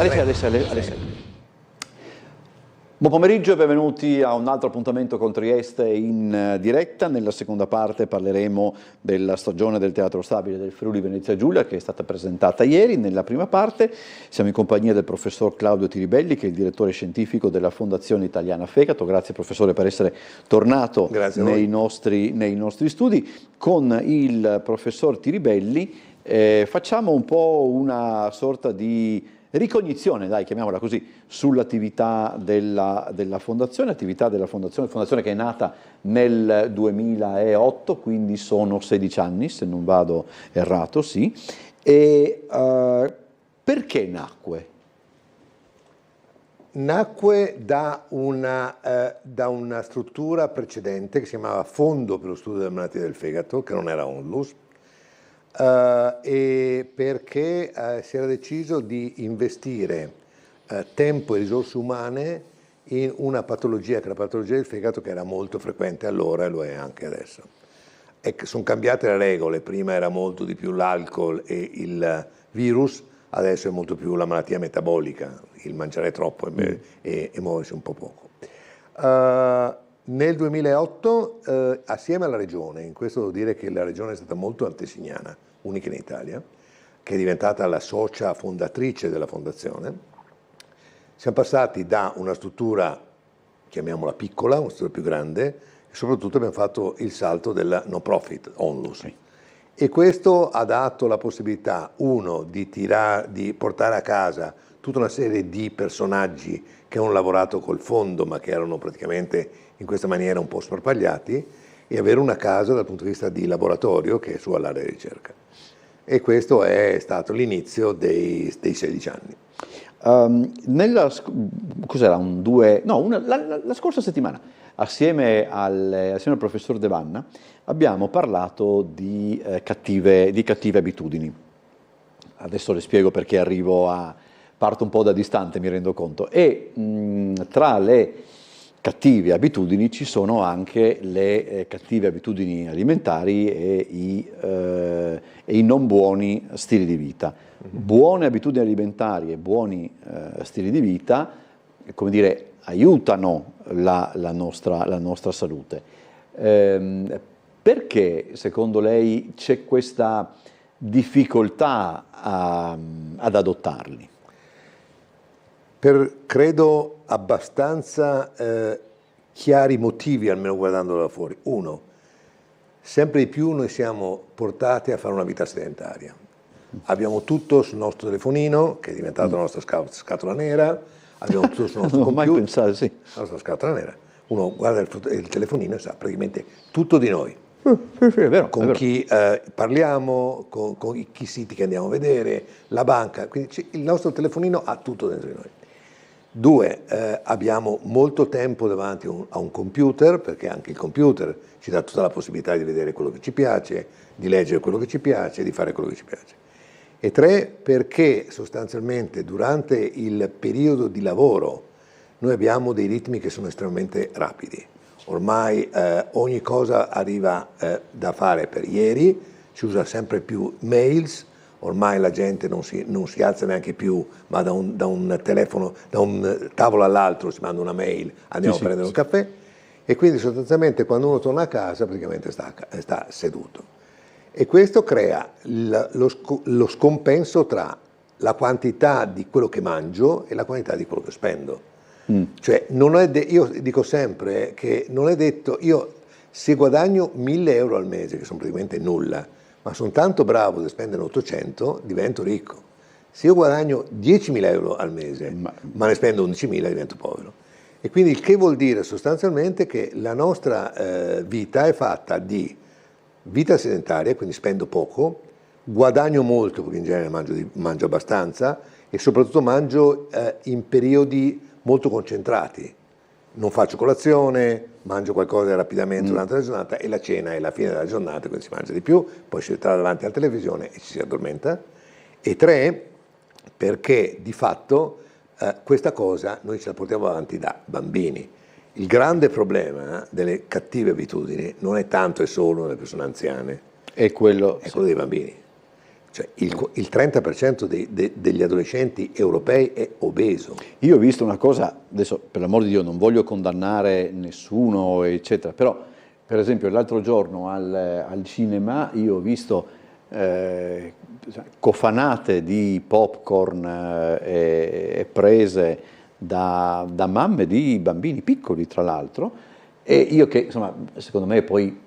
alle 6. Buon pomeriggio e benvenuti a un altro appuntamento con Trieste in diretta. Nella seconda parte parleremo della stagione del Teatro Stabile del Friuli Venezia Giulia, che è stata presentata ieri. Nella prima parte siamo in compagnia del professor Claudio Tiribelli, che è il direttore scientifico della Fondazione Italiana Fegato. Grazie professore per essere tornato nei nostri studi. Con il professor Tiribelli facciamo un po' una sorta di ricognizione, dai, chiamiamola così, sull'attività della fondazione, fondazione che è nata nel 2008, quindi sono 16 anni, se non vado errato, sì. E perché nacque? Nacque da una struttura precedente che si chiamava Fondo per lo studio delle malattie del fegato, che non era ONLUS, e perché si era deciso di investire tempo e risorse umane in una patologia, che è la patologia del fegato, che era molto frequente allora e lo è anche adesso. E sono cambiate le regole, prima era molto di più l'alcol e il virus, adesso è molto più la malattia metabolica, il mangiare troppo e muoversi un po' poco. Nel 2008, assieme alla Regione, in questo devo dire che la Regione è stata molto antesignana, unica in Italia, che è diventata la socia fondatrice della fondazione, siamo passati da una struttura, chiamiamola piccola, una struttura più grande, e soprattutto abbiamo fatto il salto della no profit, ONLUS. Sì. E questo ha dato la possibilità, uno, di portare a casa tutta una serie di personaggi che hanno lavorato col fondo, ma che erano praticamente in questa maniera un po' sparpagliati, e avere una casa dal punto di vista di laboratorio che è su all'area di ricerca. E questo è stato l'inizio dei 16 anni. La scorsa settimana, assieme al professor De Vanna, abbiamo parlato di cattive abitudini. Adesso le spiego perché parto un po' da distante, mi rendo conto. E tra le cattive abitudini ci sono anche le cattive abitudini alimentari e i non buoni stili di vita. Buone abitudini alimentari e buoni stili di vita, come dire, aiutano la nostra salute. Perché secondo lei c'è questa difficoltà ad adottarli? Per, credo, abbastanza chiari motivi, almeno guardandolo da fuori. Uno, sempre di più noi siamo portati a fare una vita sedentaria. Abbiamo tutto sul nostro telefonino, che è diventato la nostra scatola nera, abbiamo tutto sul nostro computer, mai pensato, sì. La nostra scatola nera. Uno guarda il telefonino e sa praticamente tutto di noi. È vero, con chi parliamo, con i siti che andiamo a vedere, la banca, quindi il nostro telefonino ha tutto dentro di noi. Due, abbiamo molto tempo davanti a un computer, perché anche il computer ci dà tutta la possibilità di vedere quello che ci piace, di leggere quello che ci piace, di fare quello che ci piace. E tre, perché sostanzialmente durante il periodo di lavoro noi abbiamo dei ritmi che sono estremamente rapidi. Ormai ogni cosa arriva da fare per ieri, si usa sempre più mails, ormai la gente non si alza neanche più, ma da un telefono, da un tavolo all'altro si manda una mail, andiamo a prendere un caffè, e quindi sostanzialmente quando uno torna a casa praticamente sta seduto. E questo crea lo scompenso tra la quantità di quello che mangio e la quantità di quello che spendo. Cioè, io dico sempre che non è detto, io se guadagno 1.000 euro al mese, che sono praticamente nulla, ma sono tanto bravo da spendere 800, divento ricco. Se io guadagno 10.000 euro al mese, ma ne spendo 11.000, divento povero. E quindi il che vuol dire sostanzialmente che la nostra vita è fatta di vita sedentaria, quindi spendo poco, guadagno molto perché in genere mangio abbastanza e soprattutto mangio in periodi molto concentrati. Non faccio colazione, mangio qualcosa rapidamente durante la giornata e la cena è la fine della giornata, quindi si mangia di più, poi si sta davanti alla televisione e ci si addormenta. E tre, perché di fatto questa cosa noi ce la portiamo avanti da bambini. Il grande problema delle cattive abitudini non è tanto e solo nelle persone anziane, è quello dei bambini. Cioè il 30% degli adolescenti europei è obeso. Io ho visto una cosa, adesso per l'amor di Dio non voglio condannare nessuno, eccetera, però per esempio l'altro giorno al cinema io ho visto cofanate di popcorn prese da mamme di bambini piccoli, tra l'altro, e io che, insomma, secondo me poi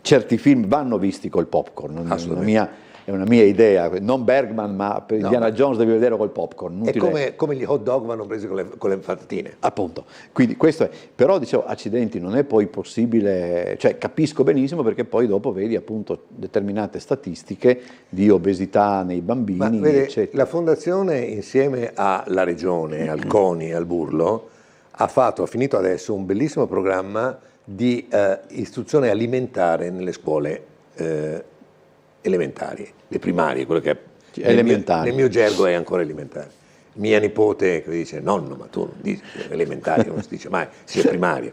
certi film vanno visti col popcorn, è una mia idea, non Bergman, ma per Indiana Jones devi vederlo col popcorn. È come gli hot dog vanno presi con le patatine. Appunto, quindi questo è, però dicevo, accidenti, non è poi possibile, cioè capisco benissimo perché poi dopo vedi appunto determinate statistiche di obesità nei bambini, vede, eccetera. La fondazione insieme alla regione, al CONI, al Burlo, ha finito adesso un bellissimo programma di istruzione alimentare nelle scuole elementari, le primarie, quello che nel mio gergo è ancora elementare. Mia nipote che dice nonno, ma tu non dici elementari, non si dice mai, si è primaria.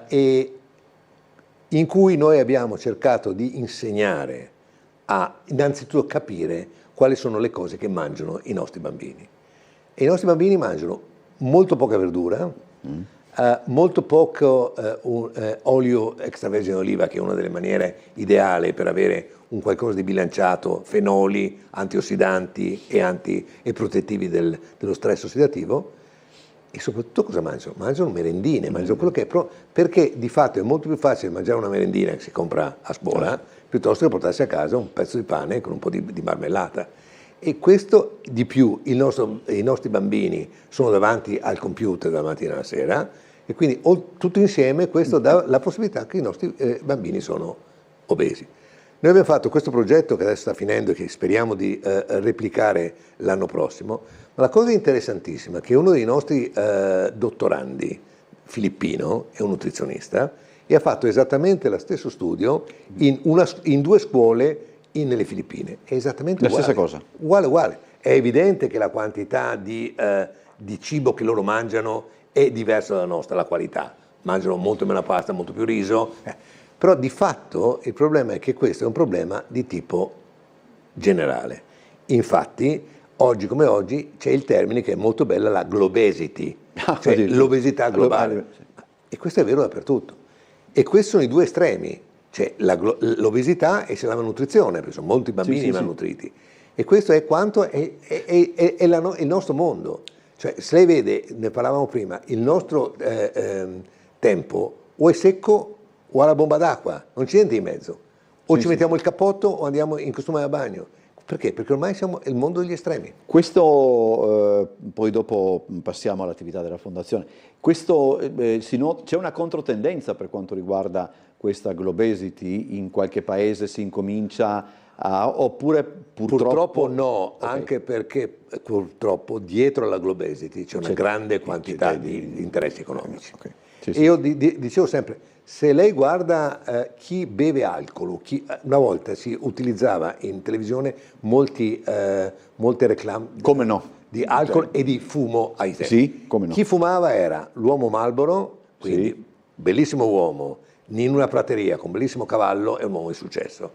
E in cui noi abbiamo cercato di insegnare a innanzitutto capire quali sono le cose che mangiano i nostri bambini. E i nostri bambini mangiano molto poca verdura, molto poco olio extravergine d'oliva, che è una delle maniere ideali per avere un qualcosa di bilanciato, fenoli, antiossidanti e protettivi dello stress ossidativo. E soprattutto cosa mangiano? Mangiano merendine, mangiano quello che è, perché di fatto è molto più facile mangiare una merendina che si compra a scuola piuttosto che portarsi a casa un pezzo di pane con un po' di marmellata. E questo di più, i nostri bambini sono davanti al computer dalla mattina alla sera, e quindi tutto insieme questo dà la possibilità che i nostri bambini sono obesi. Noi abbiamo fatto questo progetto che adesso sta finendo e che speriamo di replicare l'anno prossimo, ma la cosa interessantissima è che uno dei nostri dottorandi, filippino, è un nutrizionista, e ha fatto esattamente lo stesso studio in 2 scuole nelle Filippine. È esattamente uguale. La stessa cosa. Uguale. È evidente che la quantità di cibo che loro mangiano è diversa dalla nostra, la qualità. Mangiano molto meno pasta, molto più riso. Però di fatto il problema è che questo è un problema di tipo generale. Infatti, oggi come oggi c'è il termine che è molto bella, la globesity, cioè l'obesità globale. E questo è vero dappertutto. E questi sono i 2 estremi. C'è l'obesità e c'è la malnutrizione, perché sono molti bambini malnutriti. E questo è quanto è il nostro mondo. Cioè, se lei vede, ne parlavamo prima, il nostro tempo o è secco o ha la bomba d'acqua, non c'è niente in mezzo. O ci mettiamo il cappotto o andiamo in costume da bagno. Perché? Perché ormai siamo il mondo degli estremi. Questo, poi dopo passiamo all'attività della Fondazione. C'è una controtendenza per quanto riguarda questa globesity, in qualche paese si incomincia oppure purtroppo no, anche perché purtroppo dietro alla globesity c'è una grande quantità di interessi economici. E io dicevo sempre, se lei guarda chi beve alcol, una volta si utilizzava in televisione molte reclame di alcol e di fumo ai tempi. Sì, come no. Chi fumava era l'uomo Marlboro, quindi bellissimo uomo, in una prateria con bellissimo cavallo, è un uomo di successo.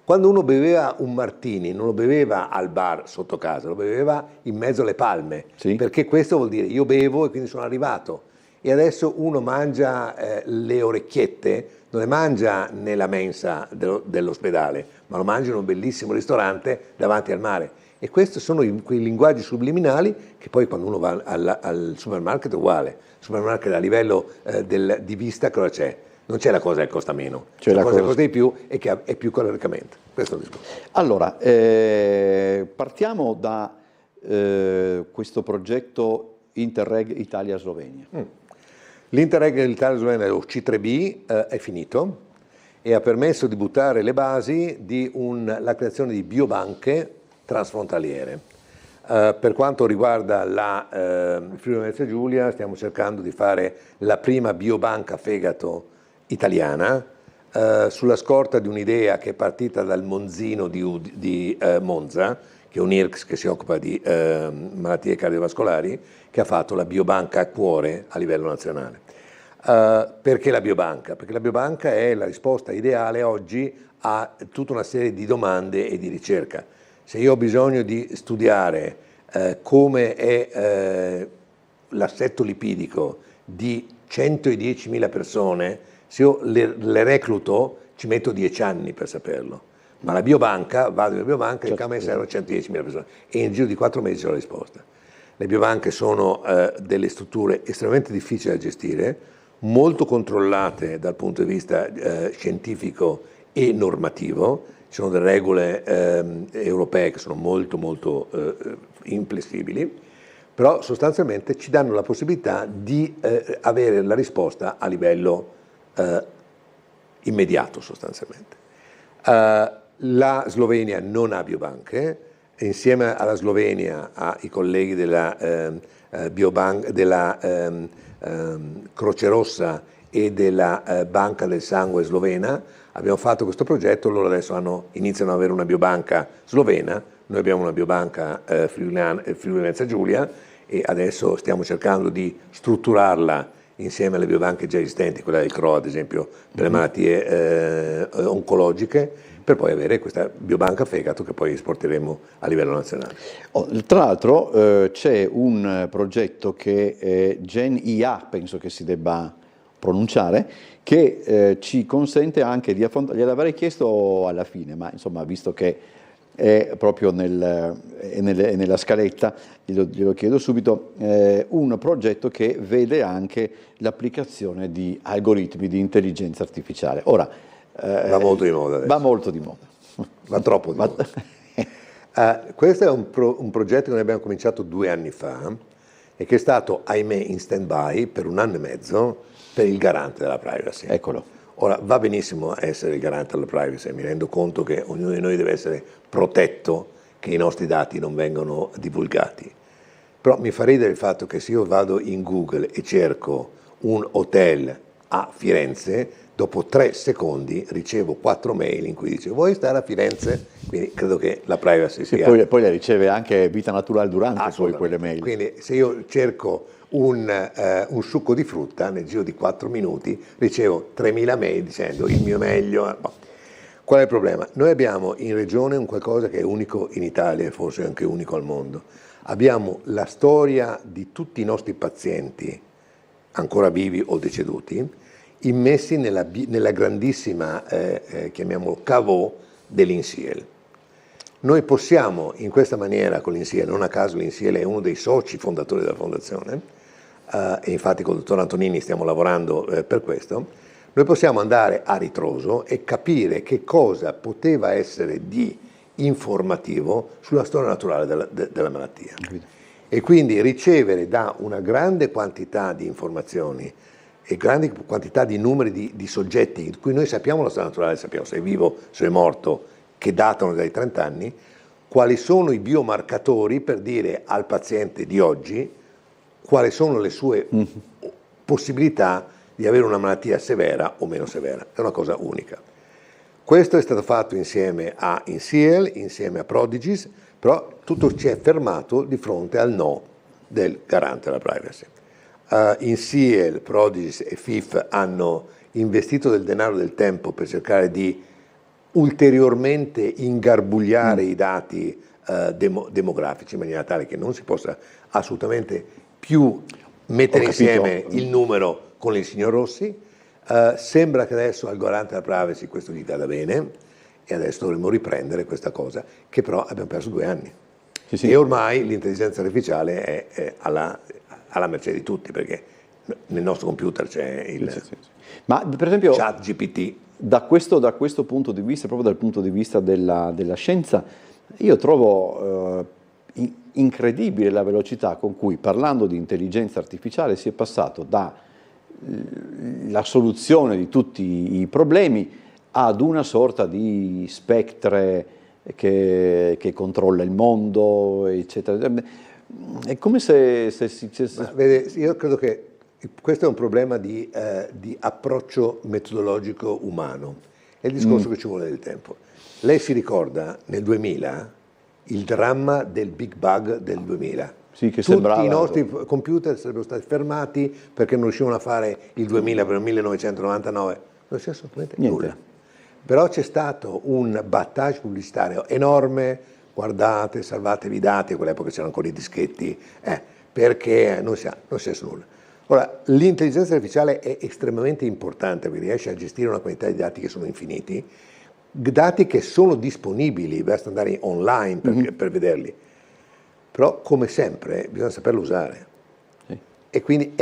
Quando uno beveva un martini, non lo beveva al bar sotto casa, lo beveva in mezzo alle palme, perché questo vuol dire io bevo e quindi sono arrivato. E adesso uno mangia le orecchiette, non le mangia nella mensa dell'ospedale, ma lo mangia in un bellissimo ristorante davanti al mare. E questi sono quei linguaggi subliminali che poi quando uno va al supermarket è uguale. Il supermarket a livello di vista cosa c'è? Non c'è la cosa che costa meno, c'è la cosa che costa di più e che è più caloricamente. Questo è il discorso. Allora, partiamo da questo progetto Interreg Italia-Slovenia. L'Interreg Italia-Slovenia, o C3B, è finito e ha permesso di buttare le basi di la creazione di biobanche transfrontaliere. Per quanto riguarda la Friuli Venezia Giulia, stiamo cercando di fare la prima biobanca fegato italiana, sulla scorta di un'idea che è partita dal Monzino di Monza, che è un IRCS che si occupa di malattie cardiovascolari, che ha fatto la biobanca a cuore a livello nazionale. Perché la biobanca? Perché la biobanca è la risposta ideale oggi a tutta una serie di domande e di ricerca. Se io ho bisogno di studiare come è l'assetto lipidico di 110.000 persone, se io le recluto ci metto 10 anni per saperlo. Ma la biobanca, vado in biobanca e dico a me servono 110.000 persone e in giro di 4 mesi ho la risposta. Le biobanche sono delle strutture estremamente difficili da gestire, molto controllate dal punto di vista scientifico e normativo. Ci sono delle regole europee che sono molto inflessibili, però sostanzialmente ci danno la possibilità di avere la risposta a livello immediato sostanzialmente. La Slovenia non ha biobanche, insieme alla Slovenia, ai colleghi della Croce Rossa e della Banca del Sangue slovena, abbiamo fatto questo progetto. Loro adesso iniziano ad avere una biobanca slovena, noi abbiamo una biobanca Friuli Venezia Giulia e adesso stiamo cercando di strutturarla insieme alle biobanche già esistenti, quella del CRO ad esempio per le malattie oncologiche, per poi avere questa biobanca fegato che poi esporteremo a livello nazionale. Tra l'altro c'è un progetto che GenIA, penso che si debba pronunciare, che ci consente anche di affrontare, gliel'avrei chiesto alla fine, ma insomma visto che è proprio nella scaletta, glielo chiedo subito, un progetto che vede anche l'applicazione di algoritmi di intelligenza artificiale. Ora, va molto di moda adesso. Va molto di moda. Va troppo di moda. Questo è un progetto che noi abbiamo cominciato 2 anni fa e che è stato, ahimè, in stand-by per 1 anno e mezzo per il garante della privacy. Eccolo. Ora, va benissimo essere il garante della privacy, mi rendo conto che ognuno di noi deve essere protetto, che i nostri dati non vengano divulgati. Però mi fa ridere il fatto che se io vado in Google e cerco un hotel a Firenze, dopo 3 secondi ricevo 4 mail in cui dice vuoi stare a Firenze? Quindi credo che la privacy sia... Poi le riceve anche vita naturale durante poi quelle mail. Quindi se io cerco un succo di frutta, nel giro di 4 minuti ricevo 3.000 mail dicendo il mio meglio. Qual è il problema? Noi abbiamo in regione un qualcosa che è unico in Italia e forse anche unico al mondo. Abbiamo la storia di tutti i nostri pazienti, ancora vivi o deceduti, immessi nella grandissima, chiamiamolo, caveau dell'INSIEL. Noi possiamo in questa maniera con l'INSIEL, non a caso l'INSIEL è uno dei soci fondatori della fondazione, e infatti con il dottor Antonini stiamo lavorando per questo, noi possiamo andare a ritroso e capire che cosa poteva essere di informativo sulla storia naturale della malattia. E quindi ricevere da una grande quantità di informazioni e grandi quantità di numeri di soggetti di cui noi sappiamo la storia naturale, sappiamo se è vivo, se è morto, che datano dai 30 anni, quali sono i biomarcatori per dire al paziente di oggi quali sono le sue possibilità di avere una malattia severa o meno severa. È una cosa unica. Questo è stato fatto insieme a INSIEL, insieme a Prodigies, però tutto ci è fermato di fronte al no del garante della privacy. INSIEL, Prodigies e FIF hanno investito del denaro e del tempo per cercare di ulteriormente ingarbugliare i dati demografici in maniera tale che non si possa assolutamente più mettere insieme il numero con il signor Rossi. Sembra che adesso al garante della privacy questo gli vada bene e adesso dovremmo riprendere questa cosa che però abbiamo perso 2 anni. Sì. E ormai l'intelligenza artificiale è alla mercé di tutti perché nel nostro computer c'è il Ma per esempio chat GPT. Da questo punto di vista, proprio dal punto di vista della scienza, io trovo incredibile la velocità con cui, parlando di intelligenza artificiale, si è passato dalla soluzione di tutti i problemi ad una sorta di spettre che controlla il mondo, eccetera. È come se vede, io credo che questo è un problema di approccio metodologico umano, è il discorso che ci vuole del tempo. Lei si ricorda nel 2000 il dramma del Big Bang del 2000? Sì, che Tutti sembrava... i nostri computer sarebbero stati fermati perché non riuscivano a fare il 2000 per il 1999. Non c'è assolutamente Niente. nulla. Però c'è stato un battage pubblicitario enorme, guardate, salvatevi i dati, a quell'epoca c'erano ancora i dischetti, perché non si è successo nulla. Ora, l'intelligenza artificiale è estremamente importante perché riesce a gestire una quantità di dati che sono infiniti, dati che sono disponibili, basta andare online per vederli. Però, come sempre, bisogna saperlo usare. Sì. E quindi,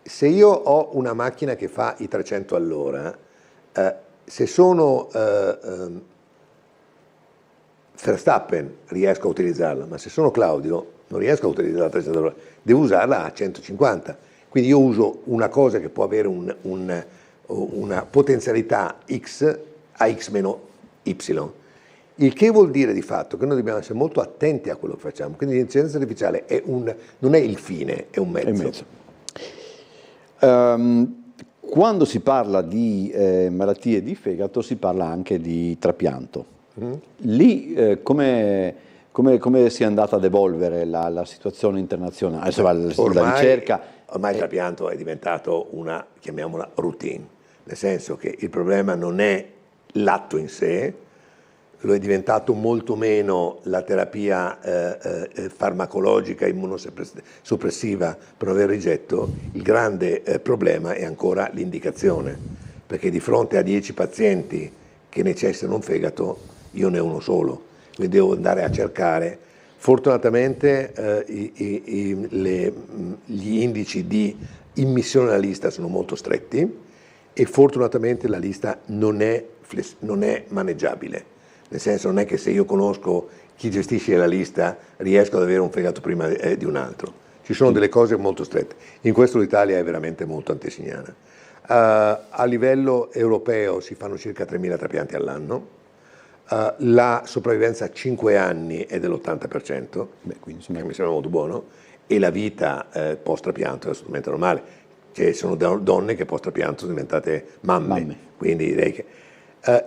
se io ho una macchina che fa i 300 all'ora, se sono Verstappen riesco a utilizzarla, ma se sono Claudio non riesco a utilizzarla a 300 all'ora, devo usarla a 150. Quindi io uso una cosa che può avere una potenzialità X a X meno Y. Il che vuol dire di fatto che noi dobbiamo essere molto attenti a quello che facciamo. Quindi l'intelligenza artificiale non è il fine, è un mezzo. Quando si parla di malattie di fegato si parla anche di trapianto. Lì come si è andata ad evolvere la situazione internazionale? La ricerca... Ormai il trapianto è diventato una, chiamiamola, routine, nel senso che il problema non è l'atto in sé, lo è diventato molto meno la terapia farmacologica immunosoppressiva per non aver rigetto. Il grande problema è ancora l'indicazione, perché di fronte a 10 pazienti che necessitano un fegato io ne ho uno solo, quindi devo andare a cercare. Fortunatamente gli indici di immissione alla lista sono molto stretti e fortunatamente la lista non è maneggiabile. Nel senso, non è che se io conosco chi gestisce la lista riesco ad avere un fegato prima di un altro. Ci sono delle cose molto strette. In questo l'Italia è veramente molto antesignana. A livello europeo si fanno circa 3.000 trapianti all'anno. La sopravvivenza a 5 anni è dell'80%, quindi mi sembra molto buono, e la vita post-trapianto è assolutamente normale. Ci sono donne che post-trapianto sono diventate mamme. Quindi direi che...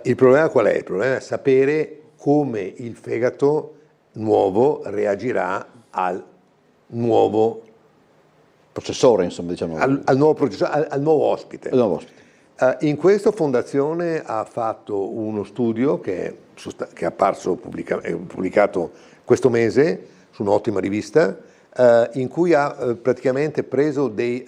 il problema qual è? Il problema è sapere come il fegato nuovo reagirà al nuovo processore, insomma, diciamo. Al nuovo processore, al nuovo ospite. In questo Fondazione ha fatto uno studio che è apparso pubblicato questo mese su un'ottima rivista, in cui ha praticamente preso dei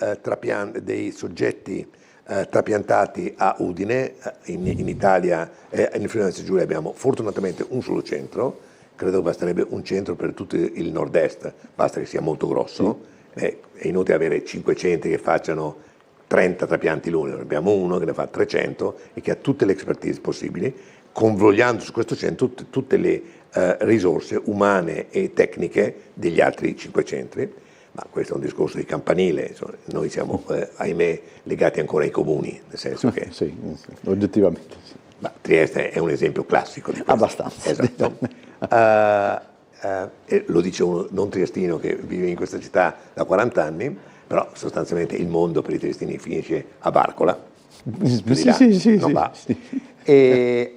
soggetti trapiantati a Udine. In Italia e nel Friuli Venezia Giulia abbiamo fortunatamente un solo centro, credo che basterebbe un centro per tutto il nord-est, basta che sia molto grosso, è inutile avere 5 centri che facciano 30 trapianti l'uno, abbiamo uno che ne fa 300 e che ha tutte le expertise possibili, convogliando su questo centro tutte le risorse umane e tecniche degli altri 5 centri. Ma questo è un discorso di campanile, insomma, noi siamo, ahimè, legati ancora ai comuni, nel senso che... Sì, oggettivamente. Sì. Ma Trieste è un esempio classico di questo. Abbastanza. Esatto. Lo dice uno non triestino che vive in questa città da 40 anni, però sostanzialmente il mondo per i triestini finisce a Barcola. Sì. E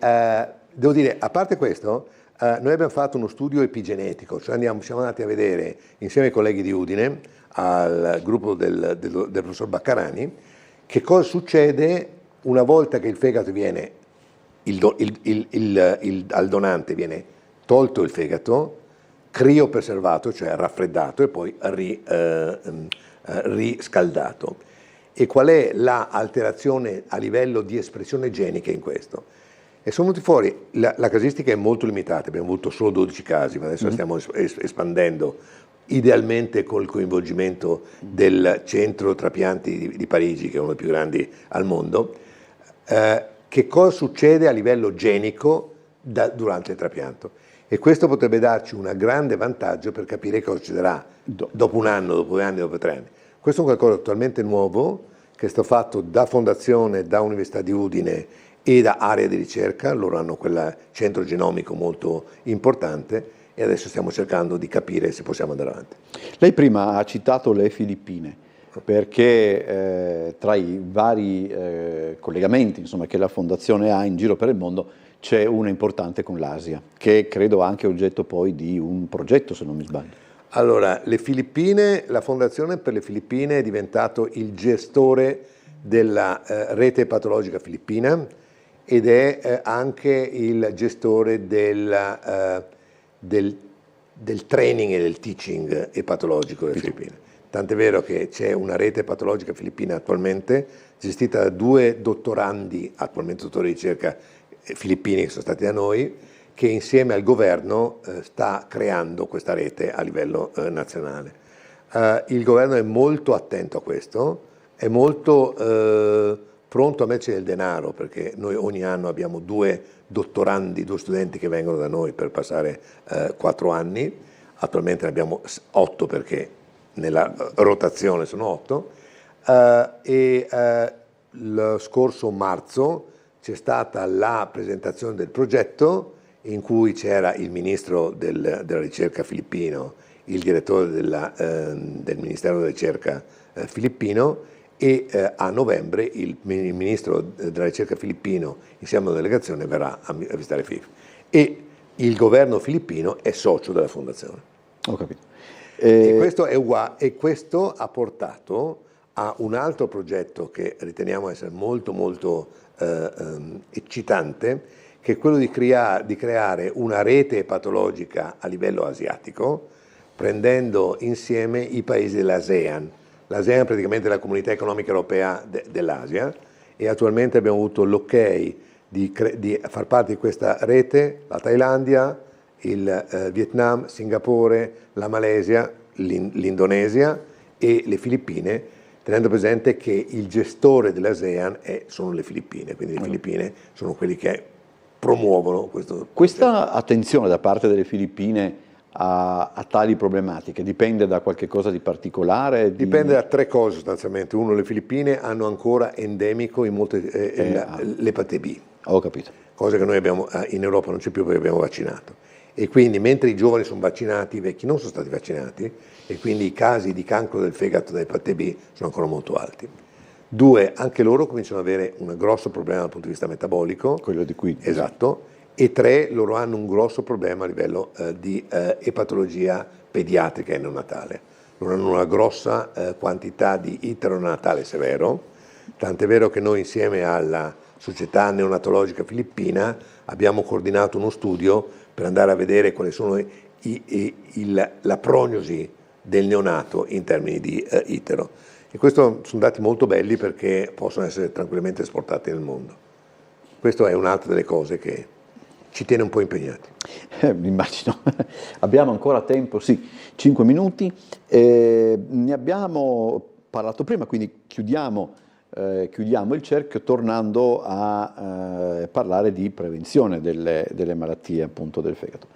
devo dire, a parte questo, noi abbiamo fatto uno studio epigenetico, cioè siamo andati a vedere insieme ai colleghi di Udine, al gruppo del professor Baccarani, che cosa succede una volta che il fegato viene, al donante viene tolto il fegato, criopreservato, cioè raffreddato e poi riscaldato. E qual è l'alterazione a livello di espressione genica in questo? E sono venuti fuori, la casistica è molto limitata, abbiamo avuto solo 12 casi, ma adesso stiamo espandendo, idealmente col coinvolgimento del centro trapianti di Parigi, che è uno dei più grandi al mondo. Che cosa succede a livello genico durante il trapianto? E questo potrebbe darci un grande vantaggio per capire cosa succederà dopo un anno, dopo 2 anni, dopo 3 anni. Questo è qualcosa di totalmente nuovo, che è stato fatto da Fondazione, da Università di Udine e da area di ricerca. Loro hanno quel centro genomico molto importante e adesso stiamo cercando di capire se possiamo andare avanti. Lei prima ha citato le Filippine, perché tra i vari collegamenti, insomma, che la Fondazione ha in giro per il mondo c'è uno importante con l'Asia, che credo anche oggetto poi di un progetto, se non mi sbaglio. Allora, le Filippine, la Fondazione per le Filippine è diventato il gestore della rete patologica filippina ed è anche il gestore del training e del teaching epatologico delle Filippine. Tant'è vero che c'è una rete patologica filippina attualmente, gestita da 2 dottorandi, attualmente dottori di ricerca filippini che sono stati da noi, che insieme al governo sta creando questa rete a livello nazionale. Il governo è molto attento a questo, è molto pronto a mettere del denaro, perché noi ogni anno abbiamo 2 dottorandi, 2 studenti che vengono da noi per passare 4 anni, attualmente ne abbiamo 8 perché nella rotazione sono 8, lo scorso marzo c'è stata la presentazione del progetto in cui c'era il ministro della ricerca filippino, il direttore del Ministero della ricerca filippino e a novembre il ministro della ricerca filippino insieme a una delegazione verrà a visitare FIF e il governo filippino è socio della fondazione. Ho capito. E questo è uguale, e questo ha portato a un altro progetto che riteniamo essere molto molto eccitante, che è quello di creare una rete patologica a livello asiatico, prendendo insieme i paesi dell'ASEAN. L'ASEAN è praticamente la Comunità Economica Europea dell'Asia e attualmente abbiamo avuto l'ok di far parte di questa rete la Thailandia, il Vietnam, Singapore, la Malesia, l'Indonesia e le Filippine, tenendo presente che il gestore dell'ASEAN sono le Filippine, quindi le Filippine sono quelli che promuovono questo. Questa attenzione da parte delle Filippine a tali problematiche dipende da qualche cosa di particolare? Dipende da 3 cose sostanzialmente. Uno, le Filippine hanno ancora endemico in molte l'epatite B. Ho capito. Cosa che noi abbiamo in Europa non c'è più perché abbiamo vaccinato. E quindi mentre i giovani sono vaccinati, i vecchi non sono stati vaccinati e quindi i casi di cancro del fegato da epatite B sono ancora molto alti. 2, anche loro cominciano ad avere un grosso problema dal punto di vista metabolico. Quello di cui... Esatto. E 3, loro hanno un grosso problema a livello di epatologia pediatrica e neonatale. Loro hanno una grossa quantità di iteronatale severo, tant'è vero che noi insieme alla Società Neonatologica Filippina abbiamo coordinato uno studio per andare a vedere quali sono la prognosi del neonato in termini di itero. E questi sono dati molto belli perché possono essere tranquillamente esportati nel mondo. Questa è un'altra delle cose che ci tiene un po' impegnati. Mi immagino. Abbiamo ancora tempo, sì, 5 minuti. Ne abbiamo parlato prima, quindi chiudiamo il cerchio tornando a parlare di prevenzione delle malattie appunto del fegato.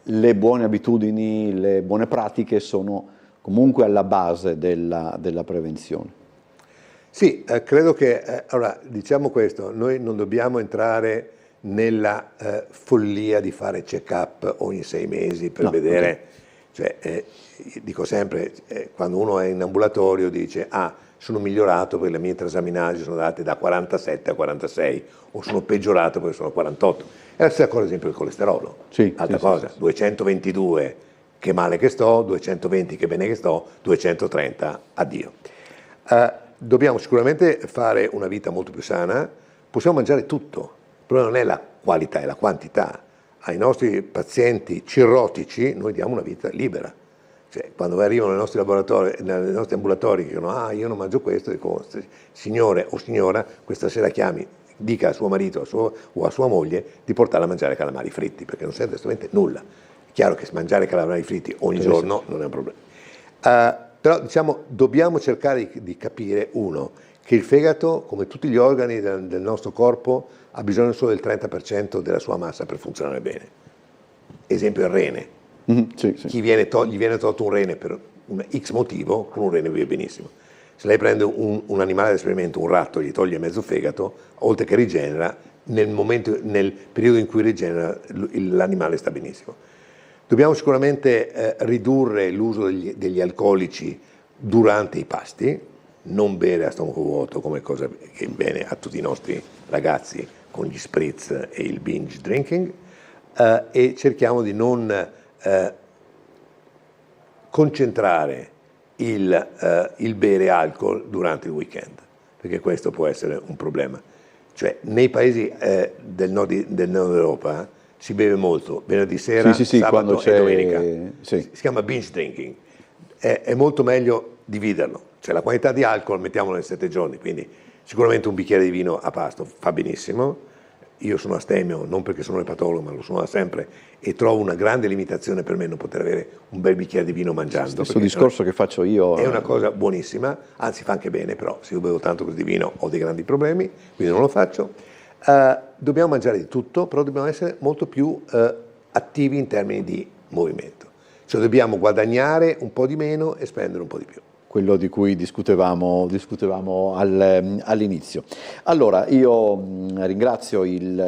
Le buone abitudini, le buone pratiche sono comunque alla base della prevenzione. Sì, credo che, allora diciamo questo, noi non dobbiamo entrare nella follia di fare check-up ogni 6 mesi per vedere, cioè, dico sempre, quando uno è in ambulatorio dice sono migliorato perché le mie trasaminasi sono andate da 47 a 46 o sono peggiorato perché sono 48. È la stessa cosa ad esempio il colesterolo, altra cosa, 222 che male che sto, 220 che bene che sto, 230 addio. Dobbiamo sicuramente fare una vita molto più sana, possiamo mangiare tutto. Il problema non è la qualità, è la quantità. Ai nostri pazienti cirrotici noi diamo una vita libera. Cioè, quando arrivano nei nostri ambulatori che dicono io non mangio questo, dico signore o signora, questa sera chiami, dica a suo marito o a sua moglie di portarla a mangiare calamari fritti, perché non serve assolutamente nulla. È chiaro che mangiare calamari fritti ogni giorno non è un problema. Però diciamo, dobbiamo cercare di capire, che il fegato, come tutti gli organi del nostro corpo, ha bisogno solo del 30% della sua massa per funzionare bene. Esempio il rene. Sì. Gli viene tolto un rene per un X motivo, con un rene vive benissimo. Se lei prende un animale da esperimento, un ratto, gli toglie mezzo fegato, oltre che rigenera, nel periodo in cui rigenera l'animale sta benissimo. Dobbiamo sicuramente ridurre l'uso degli alcolici durante i pasti, non bere a stomaco vuoto come cosa che viene a tutti i nostri ragazzi con gli spritz e il binge drinking, e cerchiamo di non concentrare il bere alcol durante il weekend, perché questo può essere un problema. Cioè, nei paesi del nord Europa si beve molto venerdì sera, Sì, quando sabato e domenica. sì. Si chiama binge drinking. È molto meglio dividerlo. Cioè, la quantità di alcol mettiamolo in 7 giorni, quindi sicuramente un bicchiere di vino a pasto fa benissimo. Io sono astemio, non perché sono epatologo, ma lo sono da sempre, e trovo una grande limitazione per me non poter avere un bel bicchiere di vino mangiando. Stesso discorso che faccio io. È una cosa buonissima, anzi fa anche bene, però se io bevo tanto così di vino ho dei grandi problemi, quindi non lo faccio. Dobbiamo mangiare di tutto, però dobbiamo essere molto più attivi in termini di movimento. Cioè dobbiamo guadagnare un po' di meno e spendere un po' di più. Quello di cui discutevamo all'inizio. Allora, io ringrazio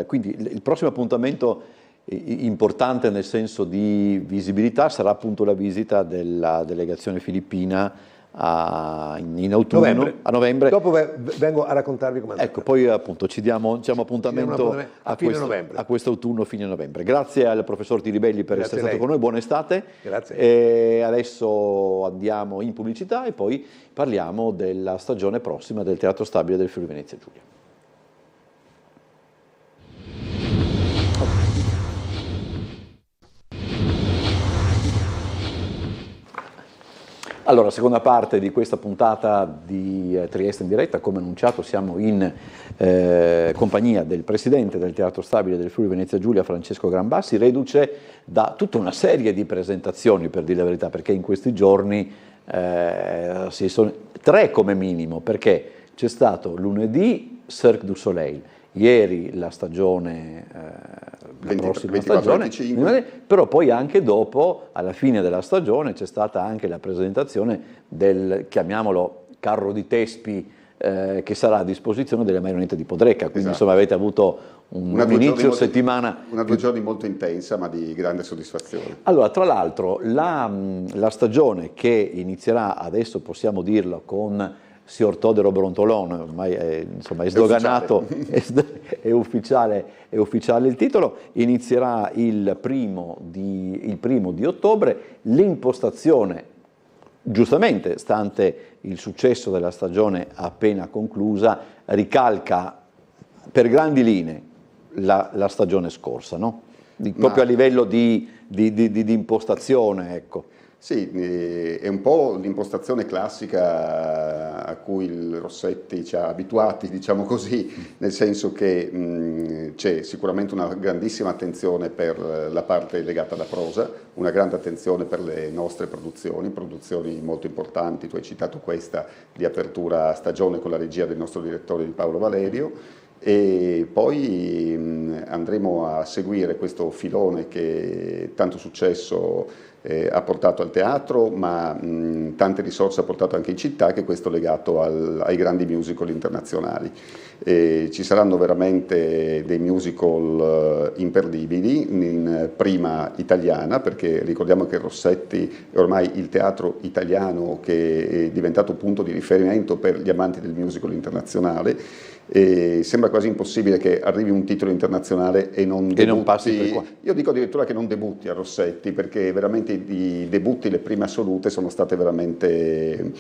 quindi il prossimo appuntamento importante nel senso di visibilità sarà appunto la visita della delegazione filippina in autunno, a novembre. Dopo vengo a raccontarvi come è andata. Ecco, poi appunto ci diamo appuntamento a questo autunno, fine novembre. Grazie al professor Tiribelli per essere stato con noi, buona estate. Grazie. E adesso andiamo in pubblicità e poi parliamo della stagione prossima del Teatro Stabile del Friuli Venezia Giulia. Allora, seconda parte di questa puntata di Trieste in diretta, come annunciato siamo in compagnia del presidente del Teatro Stabile del Friuli Venezia Giulia, Francesco Granbassi, reduce da tutta una serie di presentazioni, per dire la verità, perché in questi giorni sono 3 come minimo, perché c'è stato lunedì Cirque du Soleil, ieri la stagione, la prossima stagione, però poi anche dopo, alla fine della stagione, c'è stata anche la presentazione del, chiamiamolo, carro di Tespi, che sarà a disposizione delle marionette di Podrecca, quindi insomma avete avuto un inizio settimana... Una 2 giorni molto intensa, ma di grande soddisfazione. Allora, tra l'altro, la stagione che inizierà, adesso possiamo dirlo, con Signor Todero Brontolon, ormai è sdoganato, è ufficiale il titolo, inizierà il primo di ottobre. L'impostazione, giustamente, stante il successo della stagione appena conclusa, ricalca per grandi linee la stagione scorsa, no? Proprio a livello di impostazione, ecco. Sì, è un po' l'impostazione classica a cui il Rossetti ci ha abituati, diciamo così, nel senso che c'è sicuramente una grandissima attenzione per la parte legata alla prosa, una grande attenzione per le nostre produzioni molto importanti. Tu hai citato questa di apertura stagione con la regia del nostro direttore di Paolo Valerio, e poi andremo a seguire questo filone che tanto successo ha portato al teatro, ma tante risorse ha portato anche in città, che è questo legato ai grandi musical internazionali. Ci saranno veramente dei musical imperdibili, in prima italiana, perché ricordiamo che Rossetti è ormai il teatro italiano che è diventato punto di riferimento per gli amanti del musical internazionale. E sembra quasi impossibile che arrivi un titolo internazionale e non passi per qua. Io dico addirittura che non debutti a Rossetti, perché veramente i debutti, le prime assolute sono state veramente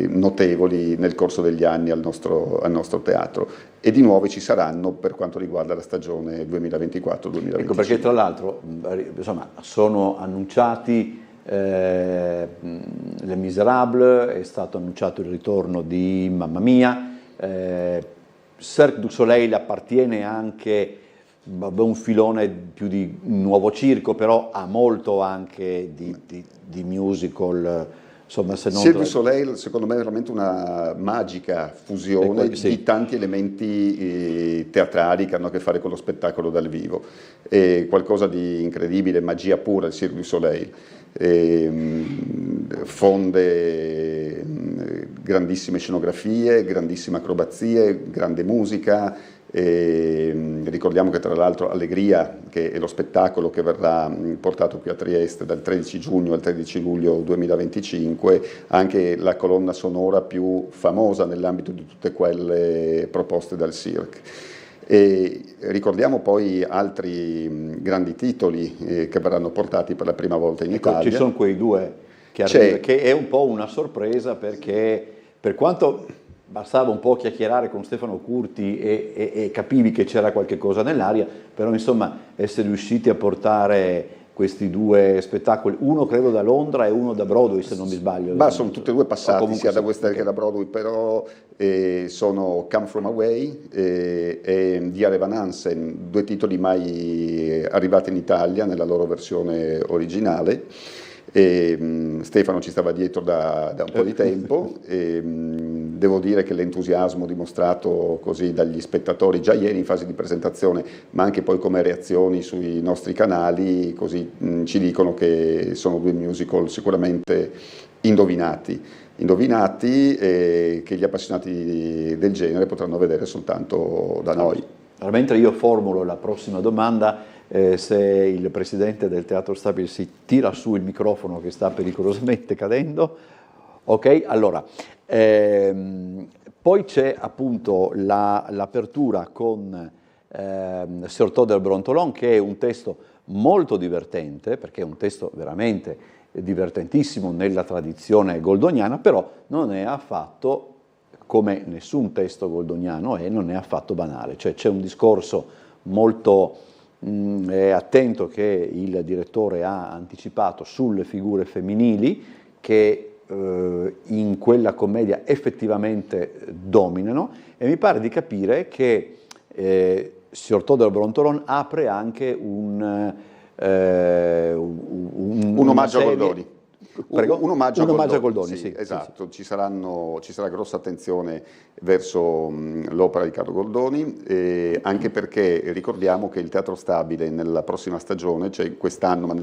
notevoli nel corso degli anni al nostro teatro, e di nuovo ci saranno per quanto riguarda la stagione 2024-2025. Ecco, perché tra l'altro insomma sono annunciati Les Misérables, è stato annunciato il ritorno di Mamma Mia, Cirque du Soleil appartiene anche a un filone più di nuovo circo, però ha molto anche di musical, insomma, se non... Cirque du Soleil secondo me è veramente una magica fusione di tanti elementi teatrali che hanno a che fare con lo spettacolo dal vivo, è qualcosa di incredibile, magia pura il Cirque du Soleil. Fonde grandissime scenografie, grandissime acrobazie, grande musica. Ricordiamo che tra l'altro Allegria, che è lo spettacolo che verrà portato qui a Trieste dal 13 giugno al 13 luglio 2025, anche la colonna sonora più famosa nell'ambito di tutte quelle proposte dal Cirque. E ricordiamo poi altri grandi titoli che verranno portati per la prima volta in Italia. Ci sono quei due arriva, che è un po' una sorpresa, perché per quanto bastava un po' chiacchierare con Stefano Curti e capivi che c'era qualche cosa nell'aria, però insomma essere riusciti a portare questi due spettacoli, uno credo da Londra e uno da Broadway, se non mi sbaglio. Ma sono tutti e due passati, sia da West End che da okay. Broadway, però sono Come From Away e Dear Evan Hansen, due titoli mai arrivati in Italia nella loro versione originale. Stefano ci stava dietro da un po' di tempo e devo dire che l'entusiasmo dimostrato così dagli spettatori già ieri in fase di presentazione, ma anche poi come reazioni sui nostri canali, così ci dicono che sono due musical sicuramente indovinati e che gli appassionati del genere potranno vedere soltanto da noi. Mentre io formulo la prossima domanda, se il presidente del Teatro Stabile si tira su il microfono che sta pericolosamente cadendo. Ok, allora, poi c'è appunto l'apertura con Sir Toddle Brontolon, che è un testo molto divertente, perché è un testo veramente divertentissimo nella tradizione goldoniana, però non è affatto, come nessun testo goldoniano è, non è affatto banale, cioè c'è un discorso molto attento che il direttore ha anticipato sulle figure femminili che in quella commedia effettivamente dominano, e mi pare di capire che Sir Toddle Brontolon apre anche un omaggio a Goldoni. Prego? Un omaggio a Goldoni, sì, sì, esatto. sì. Ci sarà grossa attenzione verso l'opera di Carlo Goldoni, anche perché ricordiamo che il Teatro Stabile nella prossima stagione, cioè quest'anno,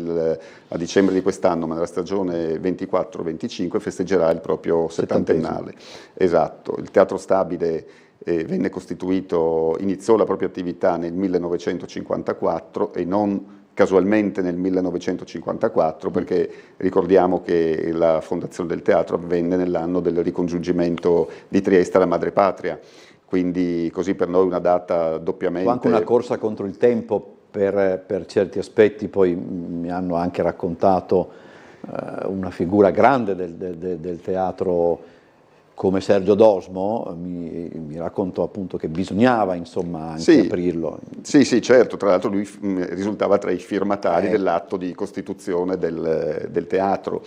a dicembre di quest'anno, ma nella stagione 24-25 festeggerà il proprio settantennale. Esatto, il Teatro Stabile venne costituito, iniziò la propria attività nel 1954 e non casualmente nel 1954, perché ricordiamo che la fondazione del teatro avvenne nell'anno del ricongiungimento di Trieste alla madrepatria, quindi così per noi una data doppiamente... Fu anche una corsa contro il tempo per certi aspetti, poi mi hanno anche raccontato una figura grande del teatro come Sergio Dosmo, mi raccontò appunto che bisognava insomma anche aprirlo. Sì, certo, tra l'altro lui risultava tra i firmatari dell'atto di costituzione del teatro.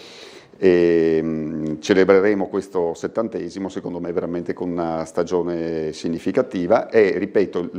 E celebreremo questo 70° secondo me veramente con una stagione significativa e ripeto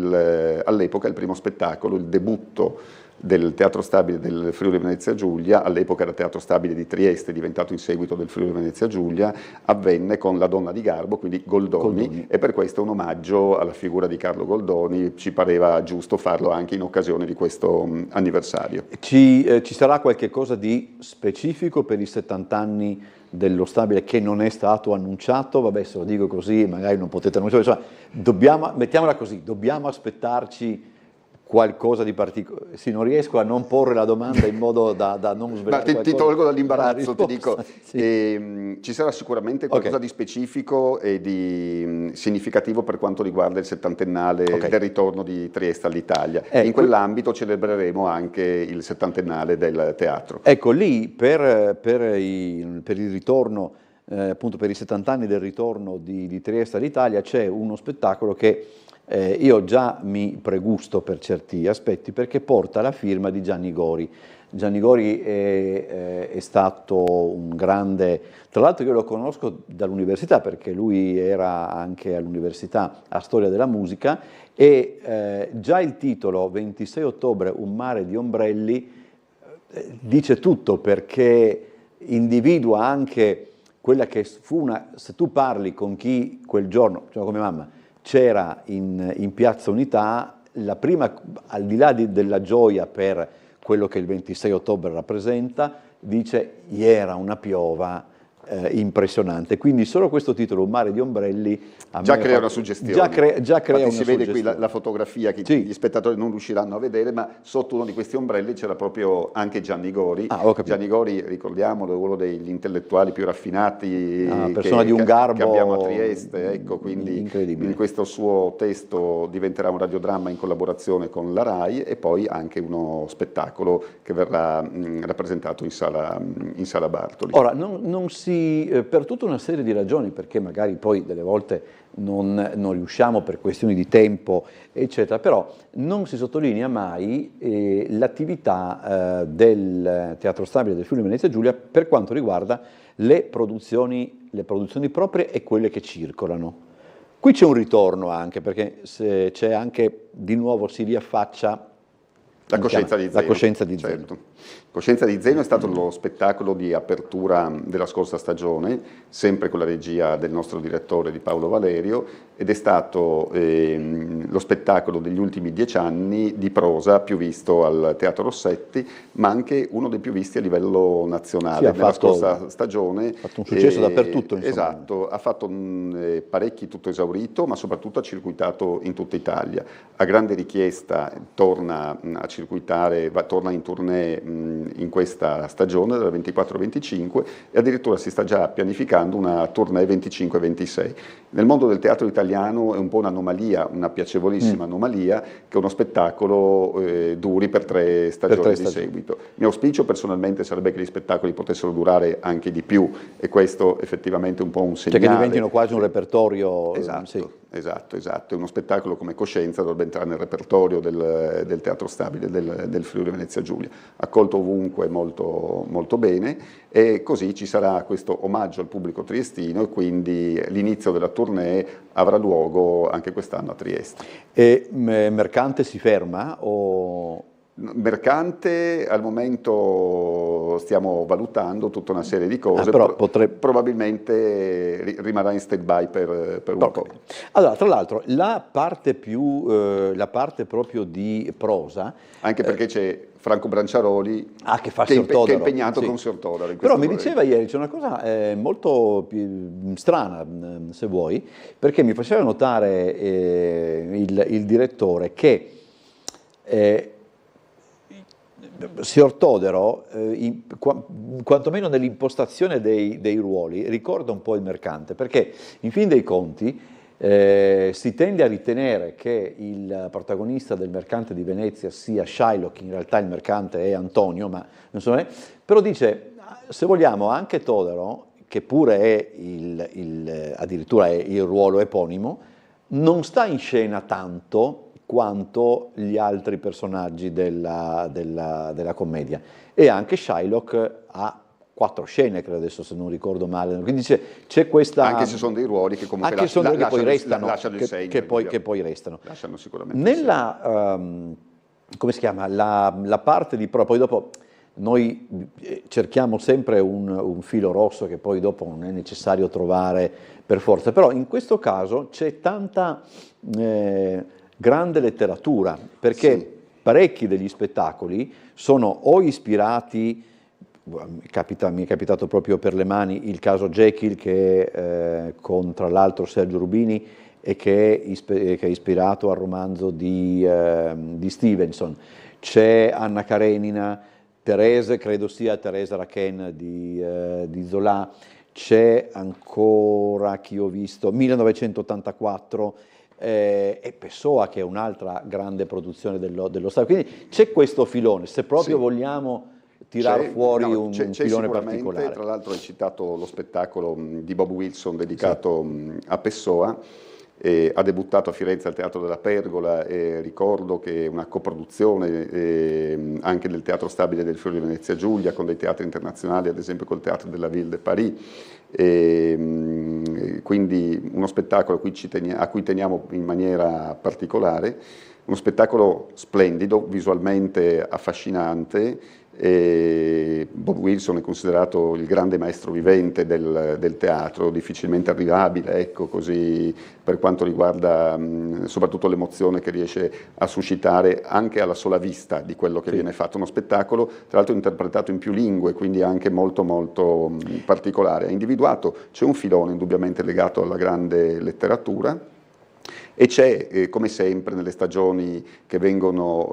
all'epoca il primo spettacolo, il debutto del Teatro Stabile del Friuli Venezia Giulia, all'epoca era Teatro Stabile di Trieste, diventato in seguito del Friuli Venezia Giulia, avvenne con La Donna di Garbo, quindi Goldoni, e per questo un omaggio alla figura di Carlo Goldoni, ci pareva giusto farlo anche in occasione di questo anniversario. Ci sarà qualche cosa di specifico per i 70 anni dello Stabile che non è stato annunciato? Vabbè, se lo dico così magari non potete annunciare, insomma, mettiamola così, dobbiamo aspettarci qualcosa di particolare. Sì, non riesco a non porre la domanda in modo da non svelare ti tolgo dall'imbarazzo, ti dico. Sì. Ci sarà sicuramente qualcosa di specifico e di significativo per quanto riguarda il settantennale del ritorno di Trieste all'Italia. In quell'ambito celebreremo anche il settantennale del teatro. Ecco, lì per il ritorno, appunto per i 70 anni del ritorno di Trieste all'Italia, c'è uno spettacolo che io già mi pregusto per certi aspetti, perché porta la firma di Gianni Gori. Gianni Gori è stato un grande, tra l'altro io lo conosco dall'università perché lui era anche all'università a Storia della Musica e già il titolo 26 ottobre, un mare di ombrelli, dice tutto, perché individua anche quella che fu se tu parli con chi quel giorno, cioè come mamma, c'era in Piazza Unità, la prima, al di là della gioia per quello che il 26 ottobre rappresenta, dice: era una piova impressionante. Quindi solo questo titolo, Un mare di ombrelli, a Già me crea fa- una suggestione. già crea Infatti una si vede qui suggestione. la fotografia che Sì. gli spettatori non riusciranno a vedere, ma sotto uno di questi ombrelli c'era proprio anche Gianni Gori. Ah, ho capito. Gianni Gori, ricordiamolo, è uno degli intellettuali più raffinati Una persona di un garbo che abbiamo a Trieste, ecco, quindi incredibile. in questo suo testo diventerà un radiodramma in collaborazione con la RAI e poi anche uno spettacolo che verrà rappresentato in sala Bartoli. Ora, per tutta una serie di ragioni, perché magari poi delle volte non riusciamo per questioni di tempo, eccetera, però non si sottolinea mai l'attività del Teatro Stabile del Friuli Venezia Giulia per quanto riguarda le produzioni proprie e quelle che circolano. Qui c'è un ritorno anche, perché c'è anche, di nuovo si riaffaccia La Coscienza di Zeno. La Coscienza di Zeno. Certo. Coscienza di Zeno è stato lo spettacolo di apertura della scorsa stagione, sempre con la regia del nostro direttore di Paolo Valerio, ed è stato lo spettacolo degli ultimi 10 anni di prosa più visto al Teatro Rossetti, ma anche uno dei più visti a livello nazionale. Sì, nella scorsa stagione. Ha fatto un successo dappertutto, insomma. Esatto, ha fatto parecchi tutto esaurito, ma soprattutto ha circuitato in tutta Italia. A grande richiesta torna a circuitare, torna in tournée in questa stagione, dal 24-25, e addirittura si sta già pianificando una tournée 25-26. Nel mondo del teatro italiano è un po' un'anomalia, una piacevolissima anomalia, che uno spettacolo duri per 3 stagioni di seguito. Il mio auspicio personalmente sarebbe che gli spettacoli potessero durare anche di più, e questo effettivamente è un po' un segnale. Cioè che diventino quasi un repertorio. Esatto, sì. esatto. Uno spettacolo come Coscienza dovrebbe entrare nel repertorio del Teatro Stabile del Friuli Venezia Giulia, accolto ovunque molto, molto bene, e così ci sarà questo omaggio al pubblico triestino, e quindi l'inizio della tournée avrà luogo anche quest'anno a Trieste. E Mercante si ferma o... Mercante al momento stiamo valutando tutta una serie di cose, però probabilmente rimarrà in stand-by per un po'. Allora, tra l'altro, la parte proprio di prosa... Anche perché c'è Franco Branciaroli che fa che è impegnato sì. con Sir Todaro. Però mi diceva ieri, c'è una cosa molto strana, se vuoi, perché mi faceva notare il direttore che Signor Todaro, quantomeno nell'impostazione dei ruoli, ricorda un po' il Mercante, perché in fin dei conti si tende a ritenere che il protagonista del Mercante di Venezia sia Shylock, in realtà il Mercante è Antonio, ma non so, però dice, se vogliamo, anche Todaro, che pure è addirittura è il ruolo eponimo, non sta in scena tanto quanto gli altri personaggi della commedia, e anche Shylock ha 4 scene, credo adesso, se non ricordo male, quindi c'è questa... Anche se sono dei ruoli che comunque lasciano il segno, che poi restano. Lasciano sicuramente il segno. Come si chiama? La parte di poi dopo noi cerchiamo sempre un filo rosso che poi dopo non è necessario trovare per forza, però in questo caso c'è tanta grande letteratura, perché sì, parecchi degli spettacoli sono o ispirati, mi è capitato proprio per le mani il caso Jekyll, che con tra l'altro Sergio Rubini, e che è ispirato al romanzo di Stevenson. C'è Anna Karenina, credo sia Teresa Raquin di Zola, c'è ancora, chi ho visto, 1984, e Pessoa, che è un'altra grande produzione dello Stato. Quindi c'è questo filone, se proprio vogliamo tirare fuori un filone particolare. Tra l'altro hai citato lo spettacolo di Bob Wilson dedicato a Pessoa. Ha debuttato a Firenze al Teatro della Pergola, e ricordo che è una coproduzione anche del Teatro Stabile del Friuli Venezia Giulia con dei teatri internazionali, ad esempio col Teatro della Ville de Paris, quindi uno spettacolo a cui teniamo in maniera particolare, uno spettacolo splendido, visualmente affascinante, E Bob Wilson è considerato il grande maestro vivente del teatro, difficilmente arrivabile, ecco, così, per quanto riguarda soprattutto l'emozione che riesce a suscitare anche alla sola vista di quello che viene fatto, uno spettacolo tra l'altro interpretato in più lingue, quindi anche molto molto particolare. Ha individuato, c'è un filone indubbiamente legato alla grande letteratura, e c'è, come sempre, nelle stagioni che vengono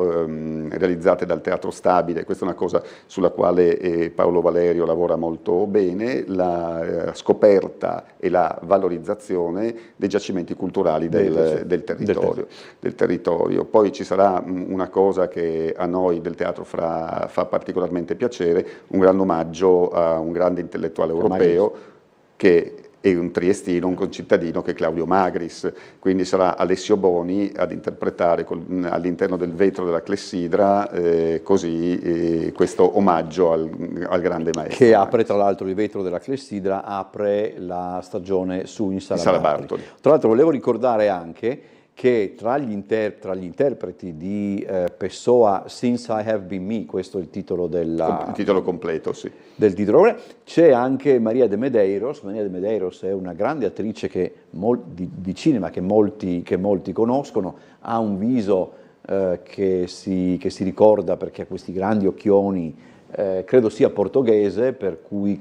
realizzate dal Teatro Stabile, questa è una cosa sulla quale Paolo Valerio lavora molto bene, la scoperta e la valorizzazione dei giacimenti culturali del territorio. Poi ci sarà una cosa che a noi del teatro fa particolarmente piacere, un gran omaggio a un grande intellettuale europeo che e un triestino, un concittadino che è Claudio Magris, quindi sarà Alessio Boni ad interpretare all'interno del vetro della clessidra questo omaggio al grande maestro. Che apre tra l'altro il vetro della clessidra, apre la stagione su in Sala Bartoli. Tra l'altro volevo ricordare anche che tra gli interpreti di Pessoa, Since I Have Been Me, questo è il titolo il titolo completo, sì. Del titolo, c'è anche Maria de Medeiros. Maria de Medeiros è una grande attrice di cinema che molti conoscono, ha un viso che si ricorda perché ha questi grandi occhioni, credo sia portoghese, per cui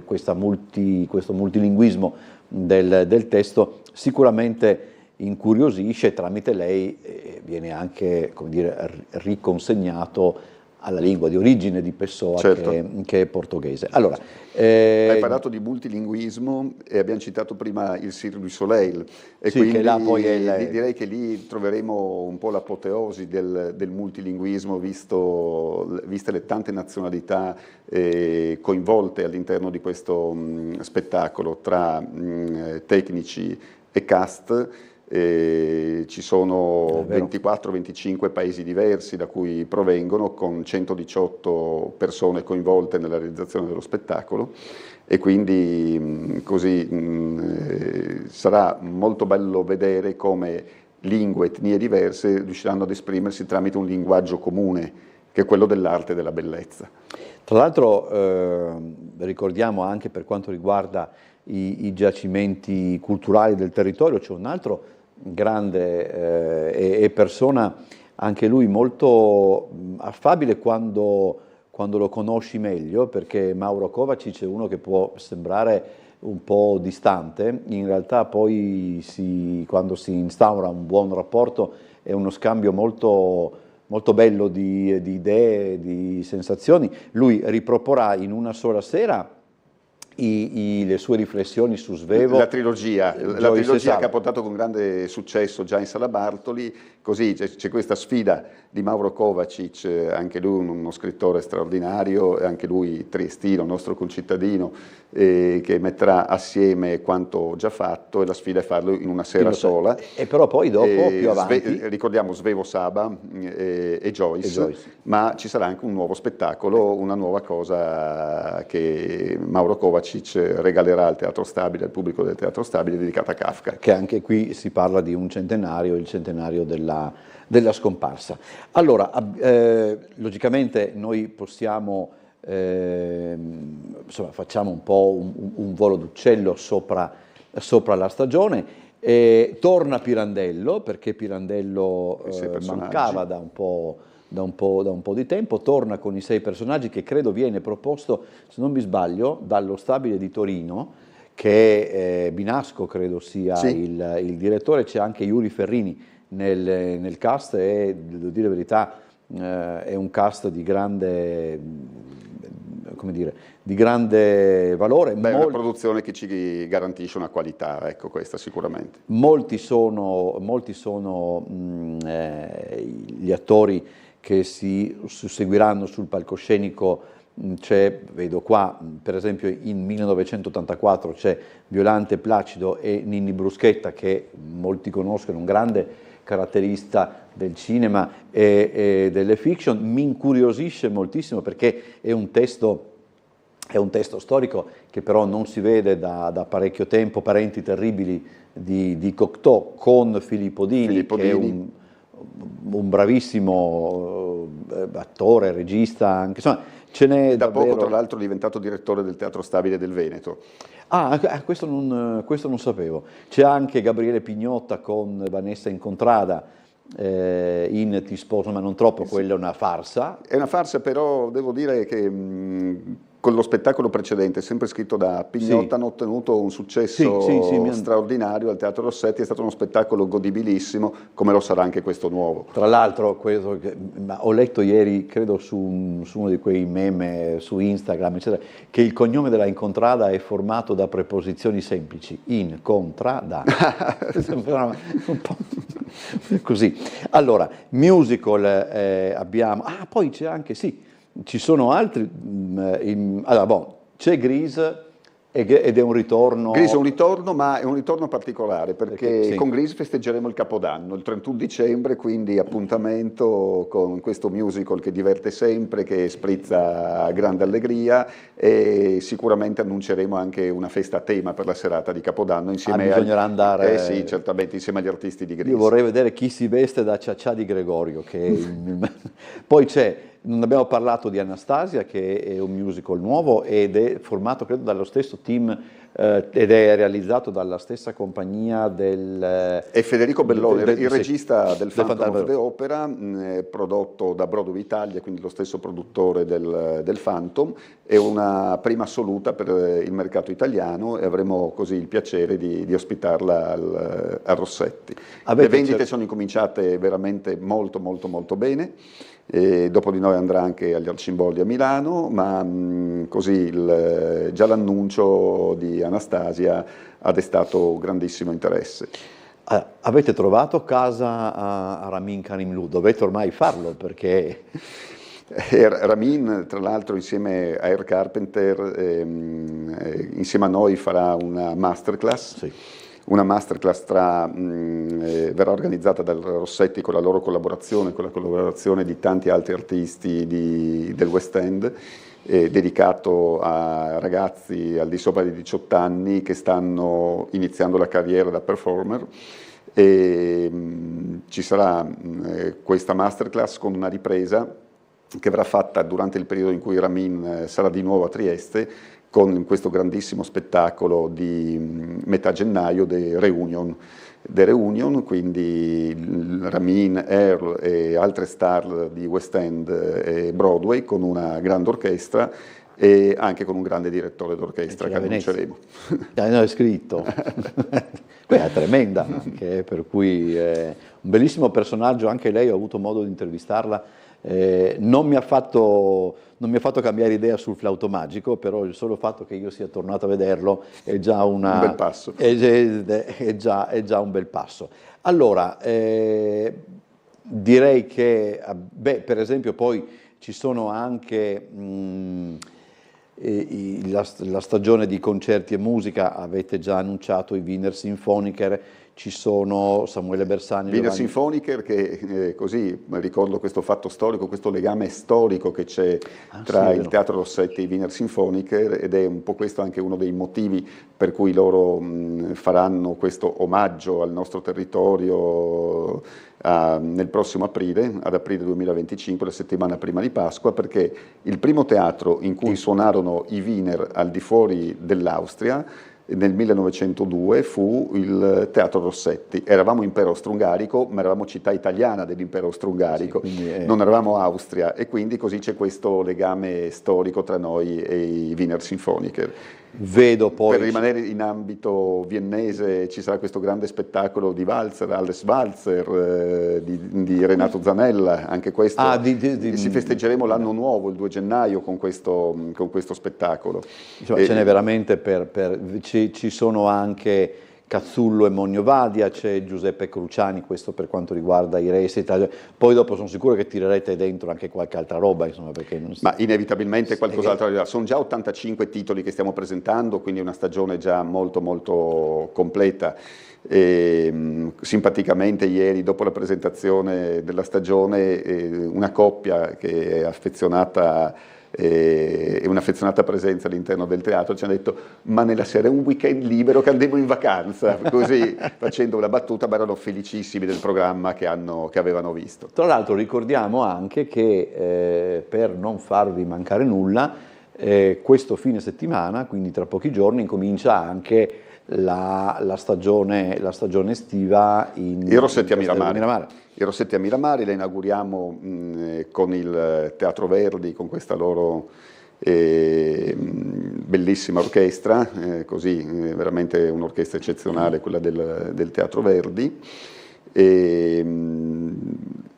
questo multilinguismo del testo sicuramente incuriosisce, tramite lei viene anche, come dire, riconsegnato alla lingua di origine di Pessoa, certo, che è portoghese. Allora, hai parlato di multilinguismo e abbiamo citato prima il Cirque du Soleil, e sì, quindi direi che lì troveremo un po' l'apoteosi del multilinguismo, viste le tante nazionalità coinvolte all'interno di questo spettacolo, tra tecnici e cast. Ci sono 24-25 paesi diversi da cui provengono, con 118 persone coinvolte nella realizzazione dello spettacolo, e quindi sarà molto bello vedere come lingue, etnie diverse riusciranno ad esprimersi tramite un linguaggio comune, che è quello dell'arte e della bellezza. Tra l'altro ricordiamo anche, per quanto riguarda i giacimenti culturali del territorio, c'è un altro grande e persona, anche lui molto affabile quando lo conosci meglio, perché Mauro Kovačić è uno che può sembrare un po' distante, in realtà poi quando si instaura un buon rapporto è uno scambio molto, molto bello di idee, di sensazioni. Lui riproporrà in una sola sera le sue riflessioni su Svevo, la trilogia che ha portato con grande successo già in Sala Bartoli. Così c'è questa sfida di Mauro Kovačić, anche lui uno scrittore straordinario, anche lui triestino, nostro concittadino, che metterà assieme quanto già fatto, e la sfida è farlo in una sera sola. E però poi dopo, più avanti, ricordiamo Svevo Saba e Joyce, ma ci sarà anche un nuovo spettacolo, una nuova cosa che Mauro Kovačić regalerà al Teatro Stabile, al pubblico del Teatro Stabile, dedicata a Kafka. Che anche qui si parla di un centenario, il centenario della scomparsa. Allora, logicamente noi possiamo, insomma, facciamo un po' un volo d'uccello sopra la stagione. Torna Pirandello, perché Pirandello mancava da un po' di tempo, torna con i 6 personaggi, che credo viene proposto, se non mi sbaglio, dallo Stabile di Torino, che Binasco credo sia il direttore. C'è anche Yuri Ferrini nel cast, e devo dire la verità, è un cast di grande, come dire, di grande valore. Beh, è una produzione che ci garantisce una qualità, ecco, questa sicuramente. Molti sono gli attori che si susseguiranno sul palcoscenico. Vedo qua, per esempio, in 1984 c'è Violante Placido e Ninni Bruschetta, che molti conoscono, un grande caratterista del cinema e delle fiction. Mi incuriosisce moltissimo perché è un testo storico che però non si vede da parecchio tempo, Parenti terribili di Cocteau, con Filippo Dini, che è un bravissimo attore, regista, anche, insomma, ce n'è Da davvero... poco, tra l'altro, è diventato direttore del Teatro Stabile del Veneto. Questo non sapevo. C'è anche Gabriele Pignotta con Vanessa Incontrada in Ti sposo ma non troppo, quella è una farsa. È una farsa, però devo dire che con lo spettacolo precedente, sempre scritto da Pignotta, hanno ottenuto un successo straordinario al Teatro Rossetti. È stato uno spettacolo godibilissimo, come lo sarà anche questo nuovo. Tra l'altro, ho letto ieri, credo su uno di quei meme su Instagram, eccetera, che il cognome della Incontrada è formato da preposizioni semplici, incontrada. Un po' così. Allora, musical abbiamo... poi c'è anche, ci sono altri... c'è Grease ed è un ritorno... Grease è un ritorno, ma è un ritorno particolare, perché con Grease festeggeremo il Capodanno, il 31 dicembre, quindi appuntamento con questo musical che diverte sempre, che sprizza grande allegria, e sicuramente annunceremo anche una festa a tema per la serata di Capodanno insieme bisognerà andare... sì, certamente, insieme agli artisti di Grease. Io vorrei vedere chi si veste da Ciaccià di Gregorio. Poi non abbiamo parlato di Anastasia, che è un musical nuovo ed è formato, credo, dallo stesso team ed è realizzato dalla stessa compagnia È Federico Belloni, il regista del Phantom of the Opera, prodotto da Broadway Italia, quindi lo stesso produttore del Phantom. È una prima assoluta per il mercato italiano e avremo così il piacere di ospitarla al Rossetti. Le vendite sono incominciate veramente molto molto molto bene. E dopo di noi andrà anche agli Arcimboldi a Milano, ma così già l'annuncio di Anastasia ha destato grandissimo interesse. Avete trovato casa a Ramin Karimloo? Dovete ormai farlo, perché... Ramin, tra l'altro, insieme a Air Carpenter, insieme a noi farà una masterclass. Sì. Una masterclass verrà organizzata dal Rossetti con la loro collaborazione, con la collaborazione di tanti altri artisti del West End, dedicato a ragazzi al di sopra di 18 anni che stanno iniziando la carriera da performer. E ci sarà questa masterclass con una ripresa che verrà fatta durante il periodo in cui Ramin sarà di nuovo a Trieste, con questo grandissimo spettacolo di metà gennaio, The Reunion, quindi Ramin, Earl e altre star di West End e Broadway, con una grande orchestra e anche con un grande direttore d'orchestra che annunceremo. No, è scritto. È tremenda anche, per cui un bellissimo personaggio. Anche lei, ho avuto modo di intervistarla. Non mi ha fatto cambiare idea sul flauto magico, però il solo fatto che io sia tornato a vederlo è già un bel passo. È già un bel passo. Allora, direi che, per esempio, poi ci sono anche la stagione di concerti e musica. Avete già annunciato i Wiener Symphoniker. Ci sono Samuele Bersani. Wiener Symphoniker, che così ricordo questo fatto storico, questo legame storico che c'è tra il Teatro Rossetti e i Wiener Symphoniker, ed è un po' questo anche uno dei motivi per cui loro faranno questo omaggio al nostro territorio nel prossimo aprile, ad aprile 2025, la settimana prima di Pasqua, perché il primo teatro in cui suonarono i Wiener al di fuori dell'Austria nel 1902 fu il Teatro Rossetti. Eravamo impero austro-ungarico, ma eravamo città italiana dell'impero austro-ungarico, non eravamo Austria, e quindi così c'è questo legame storico tra noi e i Wiener Symphoniker. Vedo poi... Per rimanere in ambito viennese ci sarà questo grande spettacolo di Walzer, Alles Walzer, di Renato Zanella, anche questo si festeggeremo l'anno nuovo, il 2 gennaio, con questo spettacolo. Insomma, ce n'è veramente ci sono anche Cazzullo e Mognovadia, c'è Giuseppe Cruciani, questo per quanto riguarda i recital. Poi dopo sono sicuro che tirerete dentro anche qualche altra roba, insomma, perché non ma inevitabilmente qualcos'altro arriverà. Sono già 85 titoli che stiamo presentando, quindi è una stagione già molto molto completa. E, simpaticamente ieri, dopo la presentazione della stagione, una coppia che è affezionata e un'affezionata presenza all'interno del teatro, ci hanno detto: ma nella sera è un weekend libero che andiamo in vacanza, così facendo una battuta, ma erano felicissimi del programma che avevano visto. Tra l'altro ricordiamo anche che per non farvi mancare nulla, questo fine settimana, quindi tra pochi giorni, incomincia anche la stagione estiva i Rossetti a Miramare. I Rossetti a Miramare la inauguriamo con il Teatro Verdi, con questa loro bellissima orchestra, veramente un'orchestra eccezionale, quella del Teatro Verdi.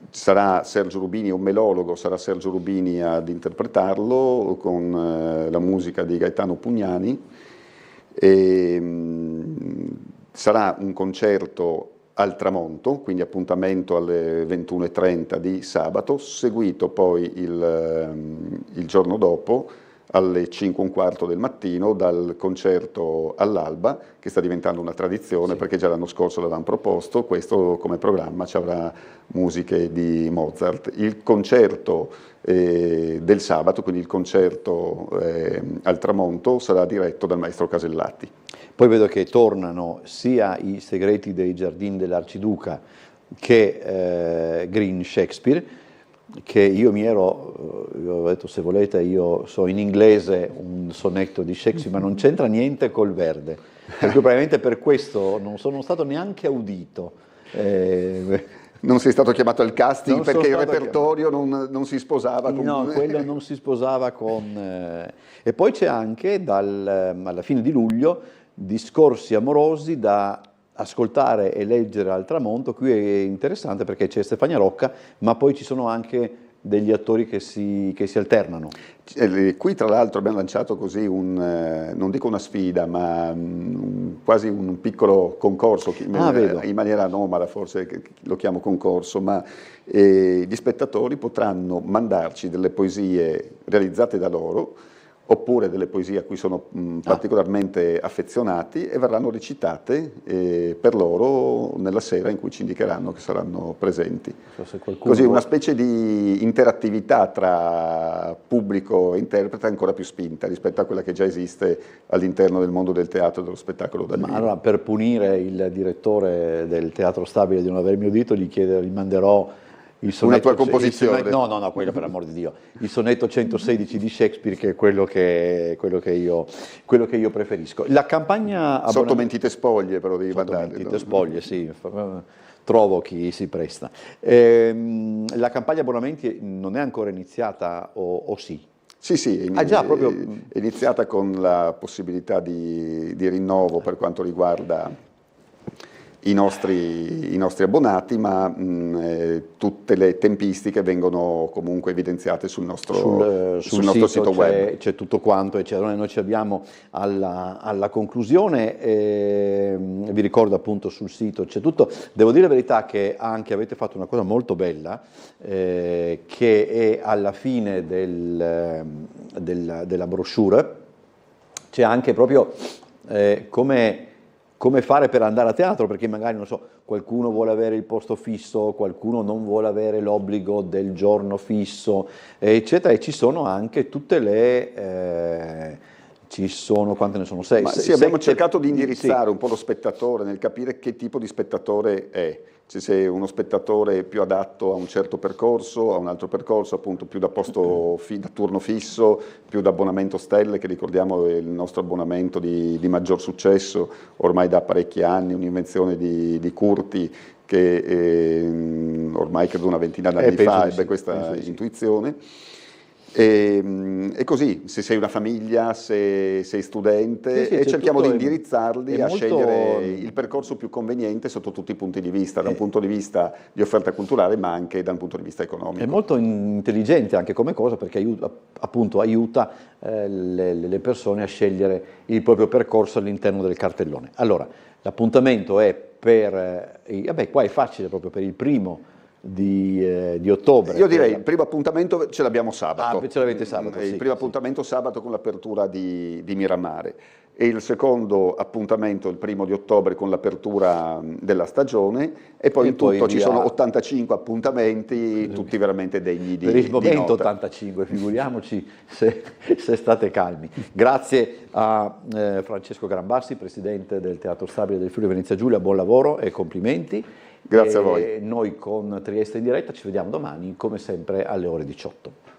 Sarà Sergio Rubini, un melologo, sarà Sergio Rubini ad interpretarlo con la musica di Gaetano Pugnani. Sarà un concerto al tramonto, quindi appuntamento alle 21:30 di sabato, seguito poi il giorno dopo alle 5:15 del mattino dal concerto all'alba, che sta diventando una tradizione, perché già l'anno scorso l'avevamo proposto. Questo come programma ci avrà musiche di Mozart. Il concerto del sabato, quindi il concerto al tramonto, sarà diretto dal maestro Casellati. Poi vedo che tornano sia i Segreti dei Giardini dell'Arciduca che Green Shakespeare, che io avevo detto: se volete io so in inglese un sonetto di Shakespeare, ma non c'entra niente col verde, per cui probabilmente per questo non sono stato neanche audito. Non sei stato chiamato al casting perché il repertorio non si sposava con... No, quello non si sposava con... E poi c'è anche alla fine di luglio Discorsi amorosi da ascoltare e leggere al tramonto. Qui è interessante perché c'è Stefania Rocca, ma poi ci sono anche degli attori che si alternano. Qui tra l'altro abbiamo lanciato così non dico una sfida, ma quasi un piccolo concorso, in maniera anomala forse lo chiamo concorso, ma gli spettatori potranno mandarci delle poesie realizzate da loro, oppure delle poesie a cui sono particolarmente affezionati, e verranno recitate per loro nella sera in cui ci indicheranno che saranno presenti. Così una specie di interattività tra pubblico e interprete ancora più spinta rispetto a quella che già esiste all'interno del mondo del teatro e dello spettacolo dal vivo. Ma allora, per punire il direttore del Teatro Stabile di non avermi udito, gli manderò il sonetto, una tua composizione? No, quello per amor di Dio. Il sonetto 116 di Shakespeare, che è quello che io preferisco. La campagna sotto mentite spoglie, però devi mandare. Sotto mentite spoglie, sì. Trovo chi si presta. La campagna abbonamenti non è ancora iniziata o sì? Sì, proprio... è iniziata con la possibilità di rinnovo per quanto riguarda i nostri abbonati, ma tutte le tempistiche vengono comunque evidenziate sul nostro sito web. C'è tutto quanto, eccetera. Noi ci abbiamo alla conclusione, vi ricordo appunto sul sito c'è tutto. Devo dire la verità che anche avete fatto una cosa molto bella, che è alla fine della brochure, c'è anche proprio come fare per andare a teatro, perché magari, non so, qualcuno vuole avere il posto fisso, qualcuno non vuole avere l'obbligo del giorno fisso, eccetera, e ci sono anche tutte le... quante ne sono? 6? Sì, abbiamo cercato di indirizzare un po' lo spettatore nel capire che tipo di spettatore è. Se è uno spettatore più adatto a un certo percorso, a un altro percorso, appunto più da da turno fisso, più da abbonamento stelle, che ricordiamo è il nostro abbonamento di maggior successo ormai da parecchi anni, un'invenzione di Curti che ormai credo una ventina d'anni fa ebbe questa intuizione. E così, se sei una famiglia, se sei studente, e cerchiamo di indirizzarli a scegliere il percorso più conveniente sotto tutti i punti di vista, da un punto di vista di offerta culturale, ma anche da un punto di vista economico. È molto intelligente anche come cosa, perché aiuta le persone a scegliere il proprio percorso all'interno del cartellone. Allora, l'appuntamento è qua è facile, proprio per il 1° di ottobre. Io direi il primo appuntamento ce l'abbiamo sabato. Ce l'avete sabato, il primo appuntamento sabato con l'apertura di Miramare. e il secondo appuntamento il 1° ottobre con l'apertura della stagione, e poi in tutto ci sono 85 appuntamenti, tutti veramente degni per il di momento nota. 85, figuriamoci se state calmi. Grazie a Francesco Garambassi, presidente del Teatro Stabile del Friuli Venezia Giulia, buon lavoro e complimenti. Grazie a voi. Noi con Trieste in diretta ci vediamo domani, come sempre alle ore 18.